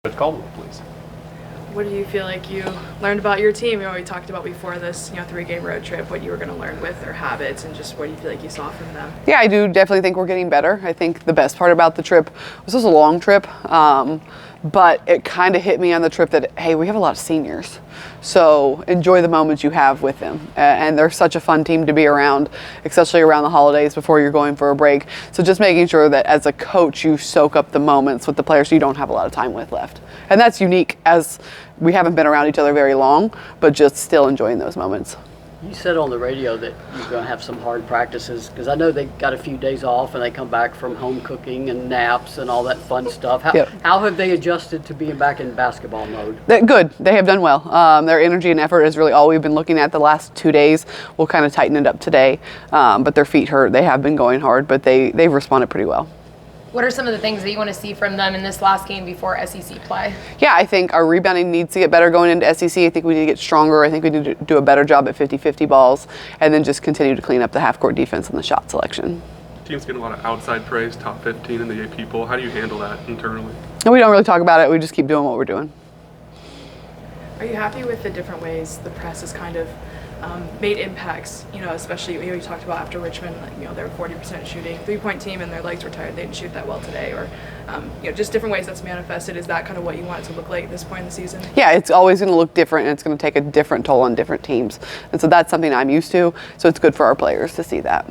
Coach Caldwell, please. What do you feel like you learned about your team? We talked about before this, 3-game road trip, what you were going to learn with their habits, and just what do you feel like you saw from them? Yeah, I do definitely think we're getting better. I think the best part about the trip was this was a long trip, but it kind of hit me on the trip that, hey, we have a lot of seniors. So enjoy the moments you have with them. And they're such a fun team to be around, especially around the holidays before you're going for a break. So just making sure that as a coach, you soak up the moments with the players you don't have a lot of time with left. And that's unique, as we haven't been around each other very long, but just still enjoying those moments. You said on the radio that you're going to have some hard practices, because I know they got a few days off and they come back from home cooking and naps and all that fun stuff. How have they adjusted to being back in basketball mode? Good. They have done well. Their energy and effort is really all we've been looking at the last 2 days. We'll kind of tighten it up today, but their feet hurt. They have been going hard, but they've responded pretty well. What are some of the things that you want to see from them in this last game before SEC play? Yeah, I think our rebounding needs to get better going into SEC. I think we need to get stronger. I think we need to do a better job at 50-50 balls, and then just continue to clean up the half-court defense and the shot selection. Team's getting a lot of outside praise, top 15 in the AP poll. How do you handle that internally? And we don't really talk about it. We just keep doing what we're doing. Are you happy with the different ways the press has kind of made impacts, especially, you talked about after Richmond, they were 40% shooting, 3-point team and their legs were tired, they didn't shoot that well today, or, just different ways that's manifested. Is that kind of what you want it to look like at this point in the season? Yeah, it's always going to look different, and it's going to take a different toll on different teams. And so that's something I'm used to, so it's good for our players to see that.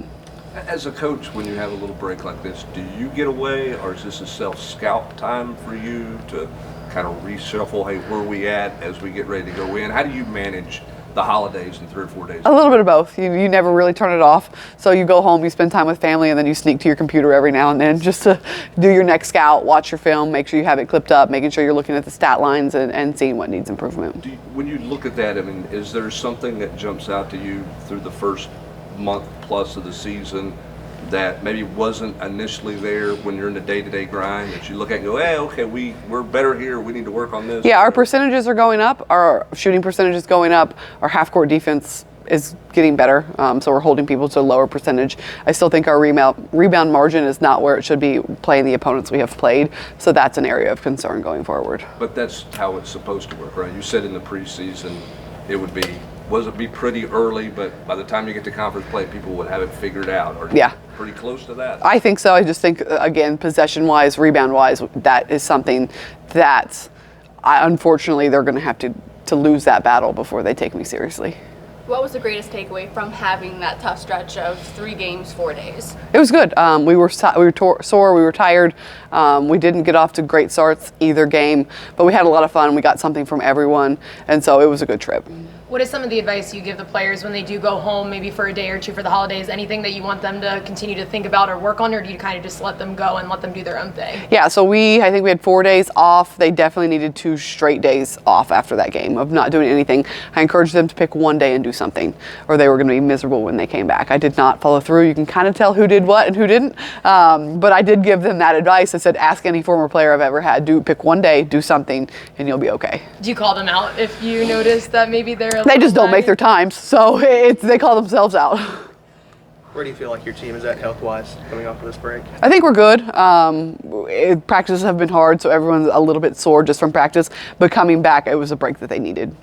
As a coach, when you have a little break like this, do you get away, or is this a self-scout time for you to kind of reshuffle, hey, where are we at as we get ready to go in? How do you manage the holidays in 3 or 4 days? A little bit of both. You never really turn it off. So you go home, you spend time with family, and then you sneak to your computer every now and then just to do your next scout, watch your film, make sure you have it clipped up, making sure you're looking at the stat lines and seeing what needs improvement. When you look at that, is there something that jumps out to you through the first month plus of the season that maybe wasn't initially there when you're in the day-to-day grind, that you look at and go, hey, okay, we're better here, we need to work on this? Yeah, our percentages are going up, our shooting percentage is going up, our half-court defense is getting better, so we're holding people to a lower percentage. I still think our rebound margin is not where it should be playing the opponents we have played, so that's an area of concern going forward. But that's how it's supposed to work, right? You said in the preseason it would be pretty early, but by the time you get to conference play, people would have it figured out. Or pretty close to that. I think so. I just think, again, possession-wise, rebound-wise, that is something that unfortunately they're going to have to lose that battle before they take me seriously. What was the greatest takeaway from having that tough stretch of 3 games, 4 days? It was good. We were sore. We were tired. We didn't get off to great starts either game, but we had a lot of fun. We got something from everyone, and so it was a good trip. What is some of the advice you give the players when they do go home, maybe for a day or two for the holidays? Anything that you want them to continue to think about or work on, or do you kind of just let them go and let them do their own thing? Yeah, so I think we had 4 days off. They definitely needed 2 straight days off after that game of not doing anything. I encouraged them to pick one day and do something, or they were going to be miserable when they came back. I did not follow through. You can kind of tell who did what and who didn't, but I did give them that advice. I said, ask any former player I've ever had, pick one day, do something, and you'll be okay. Do you call them out if you notice that maybe they're They just don't make their times, so they call themselves out. Where do you feel like your team is at health-wise coming off of this break? I think we're good. Practices have been hard, so everyone's a little bit sore just from practice, but coming back, it was a break that they needed.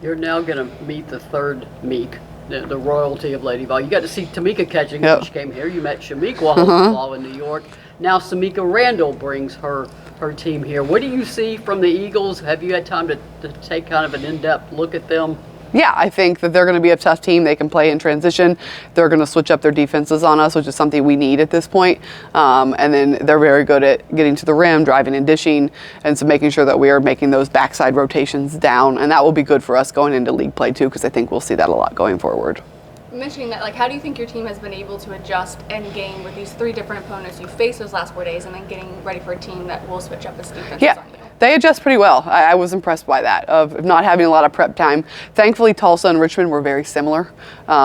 You're now going to meet the third Meek, the royalty of Lady Vols. You got to see Tamika catching when she came here. You met Shamiqua Hall in New York. Now Samika Randall brings her team here. What do you see from the Eagles? Have you had time to take kind of an in-depth look at them? Yeah, I think that they're going to be a tough team. They can play in transition. They're going to switch up their defenses on us, which is something we need at this point. And then they're very good at getting to the rim, driving and dishing, and so making sure that we are making those backside rotations down. And that will be good for us going into league play too, because I think we'll see that a lot going forward. Mentioning that, how do you think your team has been able to adjust and game with these 3 different opponents you faced those last 4 days, and then getting ready for a team that will switch up its defenses on you? They adjust pretty well. I was impressed by that, of not having a lot of prep time. Thankfully, Tulsa and Richmond were very similar.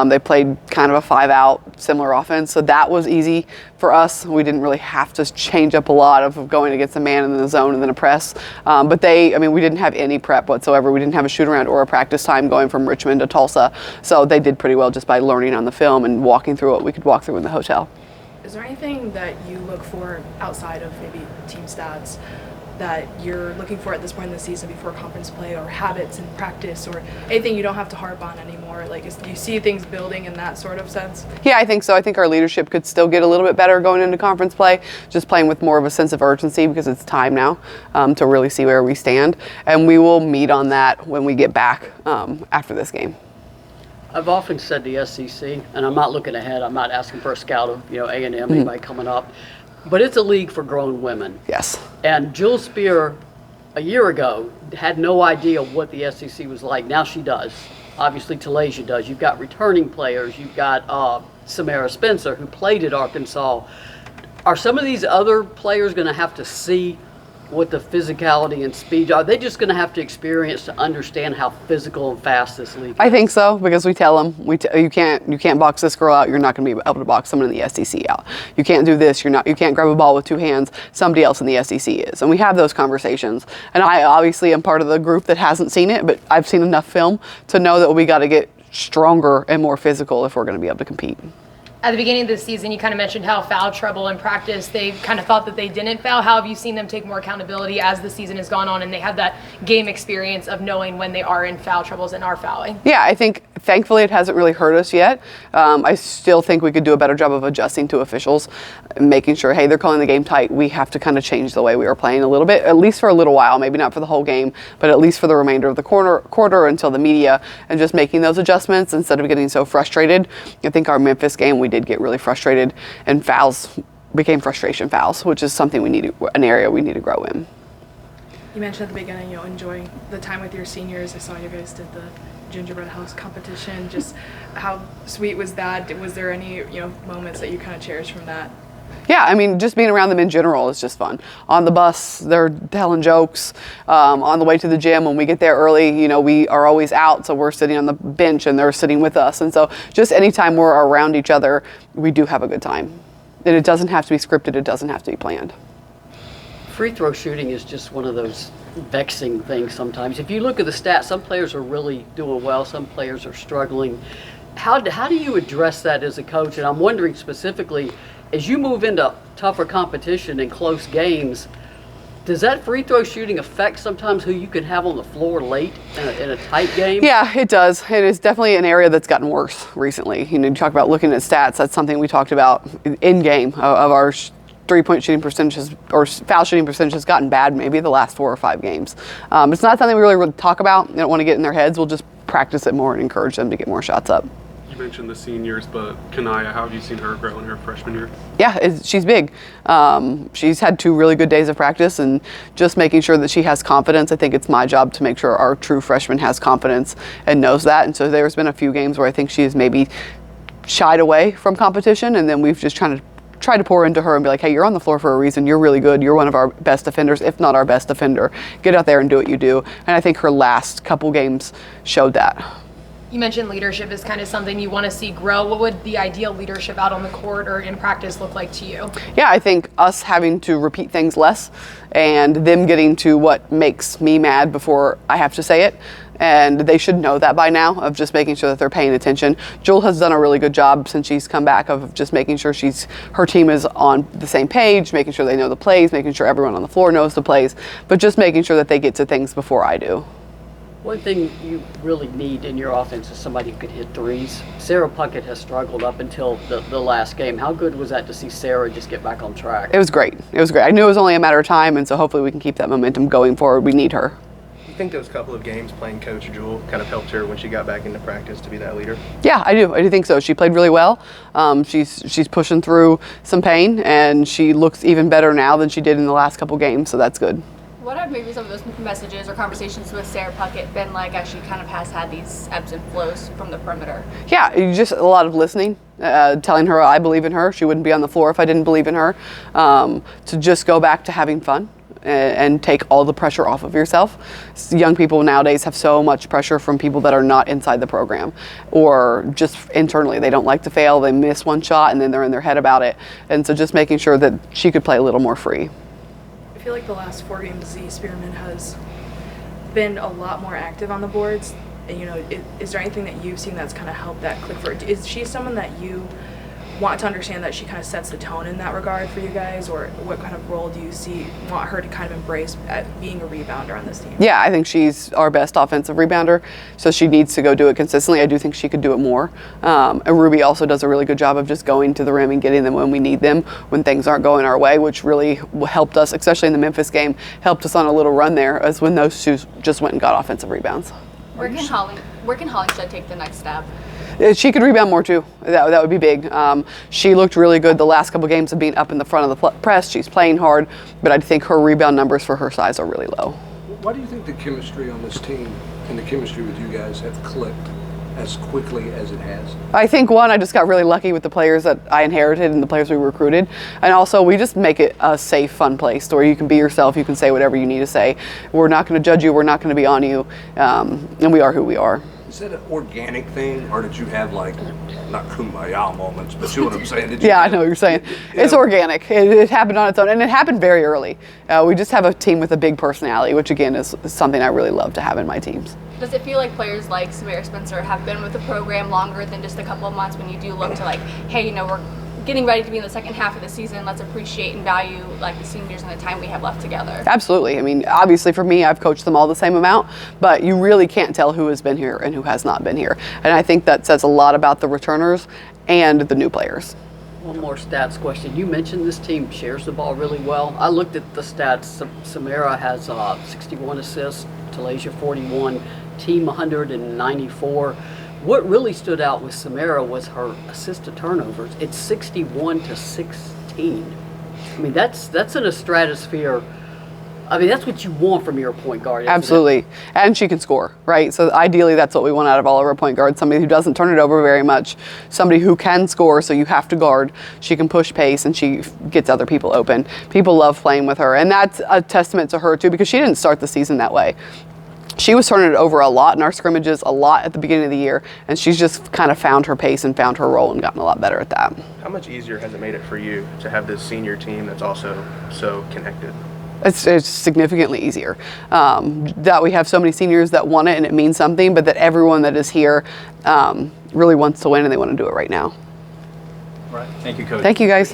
They played kind of a 5-out, similar offense, so that was easy for us. We didn't really have to change up a lot of going against a man in the zone and then a press. But we didn't have any prep whatsoever. We didn't have a shoot-around or a practice time going from Richmond to Tulsa. So they did pretty well just by learning on the film and walking through what we could walk through in the hotel. Is there anything that you look for outside of maybe team stats that you're looking for at this point in the season before conference play, or habits in practice, or anything you don't have to harp on anymore? Like, do you see things building in that sort of sense? Yeah, I think so. I think our leadership could still get a little bit better going into conference play, just playing with more of a sense of urgency because it's time now to really see where we stand. And we will meet on that when we get back after this game. I've often said the SEC, and I'm not looking ahead, I'm not asking for a scout of A&M, anybody coming up, but it's a league for grown women. Yes. And Jill Spear, a year ago, had no idea what the SEC was like. Now she does. Obviously, Talasia does. You've got returning players. You've got Samara Spencer, who played at Arkansas. Are some of these other players going to have to see what the physicality and speed are? They just going to have to experience to understand how physical and fast this league is? I think so, because we tell them you can't box this girl out. You're not going to be able to box someone in the SEC out. You can't do this. You can't grab a ball with two hands. Somebody else in the SEC is, and we have those conversations. And I obviously am part of the group that hasn't seen it, but I've seen enough film to know that we got to get stronger and more physical if we're going to be able to compete. At the beginning of the season, you kind of mentioned how foul trouble in practice, they kind of thought that they didn't foul. How have you seen them take more accountability as the season has gone on and they have that game experience of knowing when they are in foul troubles and are fouling? Yeah, I think thankfully it hasn't really hurt us yet. I still think we could do a better job of adjusting to officials, making sure, hey, they're calling the game tight. We have to kind of change the way we are playing a little bit, at least for a little while, maybe not for the whole game, but at least for the remainder of the quarter until the media, and just making those adjustments instead of getting so frustrated. I think our Memphis game, we did get really frustrated, and fouls became frustration fouls, which is something an area we need to grow in. You mentioned at the beginning, enjoying the time with your seniors. I saw you guys did the gingerbread house competition. Just how sweet was that? Was there any, moments that you kind of cherished from that? Yeah, I mean, just being around them in general is just fun. On the bus, they're telling jokes. On the way to the gym, when we get there early, we are always out, so we're sitting on the bench and they're sitting with us. And so just anytime we're around each other, we do have a good time. And it doesn't have to be scripted, it doesn't have to be planned. Free throw shooting is just one of those vexing things sometimes. If you look at the stats, some players are really doing well, some players are struggling. How do you address that as a coach? And I'm wondering specifically, as you move into tougher competition and close games, does that free throw shooting affect sometimes who you can have on the floor late in a tight game? Yeah, it does. It is definitely an area that's gotten worse recently. You talk about looking at stats. That's something we talked about in game of our three-point shooting percentages or foul shooting percentage has gotten bad maybe the last 4 or 5 games. It's not something we really talk about. They don't want to get in their heads. We'll just practice it more and encourage them to get more shots up. You mentioned the seniors, but Kanaya, how have you seen her grow in her freshman year? Yeah, she's big. She's had 2 really good days of practice, and just making sure that she has confidence. I think it's my job to make sure our true freshman has confidence and knows that. And so there's been a few games where I think she's maybe shied away from competition, and then we've just tried to pour into her and be like, hey, you're on the floor for a reason. You're really good. You're one of our best defenders, if not our best defender. Get out there and do what you do. And I think her last couple games showed that. You mentioned leadership is kind of something you want to see grow. What would the ideal leadership out on the court or in practice look like to you? Yeah, I think us having to repeat things less and them getting to what makes me mad before I have to say it. And they should know that by now, of just making sure that they're paying attention. Jewel has done a really good job since she's come back of just making sure her team is on the same page, making sure they know the plays, making sure everyone on the floor knows the plays, but just making sure that they get to things before I do. One thing you really need in your offense is somebody who could hit threes. Sarah Puckett has struggled up until the last game. How good was that to see Sarah just get back on track? It was great. It was great. I knew it was only a matter of time, and so hopefully we can keep that momentum going forward. We need her. Do you think those couple of games playing Coach Jewel kind of helped her when she got back into practice to be that leader? Yeah, I do. I do think so. She played really well. She's pushing through some pain, and she looks even better now than she did in the last couple games, so that's good. What have maybe some of those messages or conversations with Sarah Puckett been like as she kind of has had these ebbs and flows from the perimeter? Yeah, just a lot of listening, telling her I believe in her. She wouldn't be on the floor if I didn't believe in her. To just go back to having fun and take all the pressure off of yourself. Young people nowadays have so much pressure from people that are not inside the program or just internally. They don't like to fail. They miss one shot and then they're in their head about it. And so just making sure that she could play a little more free. I feel like the last 4 games, Z Spearman has been a lot more active on the boards. And, is there anything that you've seen that's kind of helped that click for her? Is she someone that you want to understand that she kind of sets the tone in that regard for you guys, or what kind of role do you want her to kind of embrace at being a rebounder on this team? Yeah, I think she's our best offensive rebounder, so she needs to go do it consistently. I do think she could do it more. And Ruby also does a really good job of just going to the rim and getting them when we need them, when things aren't going our way, which really helped us, especially in the Memphis game, helped us on a little run there, as when those two just went and got offensive rebounds. Where can Hollingshed take the next step? She could rebound more too. That would be big. She looked really good the last couple games of being up in the front of the press. She's playing hard, but I think her rebound numbers for her size are really low. Why do you think the chemistry on this team and the chemistry with you guys have clicked as quickly as it has? I think one, I just got really lucky with the players that I inherited and the players we recruited, and also we just make it a safe, fun place where you can be yourself, you can say whatever you need to say. We're not going to judge you, we're not going to be on you, and we are who we are. Is that an organic thing, or did you have like, not kumbaya moments, but you know what I'm saying? Did you Yeah, I know what you're saying. It's organic. It happened on its own, and it happened very early. We just have a team with a big personality, which again is something I really love to have in my teams. Does it feel like players like Samara Spencer have been with the program longer than just a couple of months, when you do look to like, hey, we're getting ready to be in the second half of the season, let's appreciate and value like the seniors and the time we have left together? Absolutely. I mean, obviously for me, I've coached them all the same amount, but you really can't tell who has been here and who has not been here. And I think that says a lot about the returners and the new players. One more stats question. You mentioned this team shares the ball really well. I looked at the stats. Samara has 61 assists, Talasia 41, team 194. What really stood out with Samara was her assist to turnovers. It's 61 to 16. I mean, that's in a stratosphere. I mean, that's what you want from your point guard. Absolutely. And she can score, right? So ideally, that's what we want out of all of our point guards. Somebody who doesn't turn it over very much. Somebody who can score, so you have to guard. She can push pace, and she gets other people open. People love playing with her. And that's a testament to her, too, because she didn't start the season that way. She was turning it over a lot in our scrimmages, a lot at the beginning of the year, and she's just kind of found her pace and found her role and gotten a lot better at that. How much easier has it made it for you to have this senior team that's also so connected? It's significantly easier. That we have so many seniors that want it and it means something, but that everyone that is here really wants to win and they want to do it right now. All right. Thank you, Coach. Thank you, guys.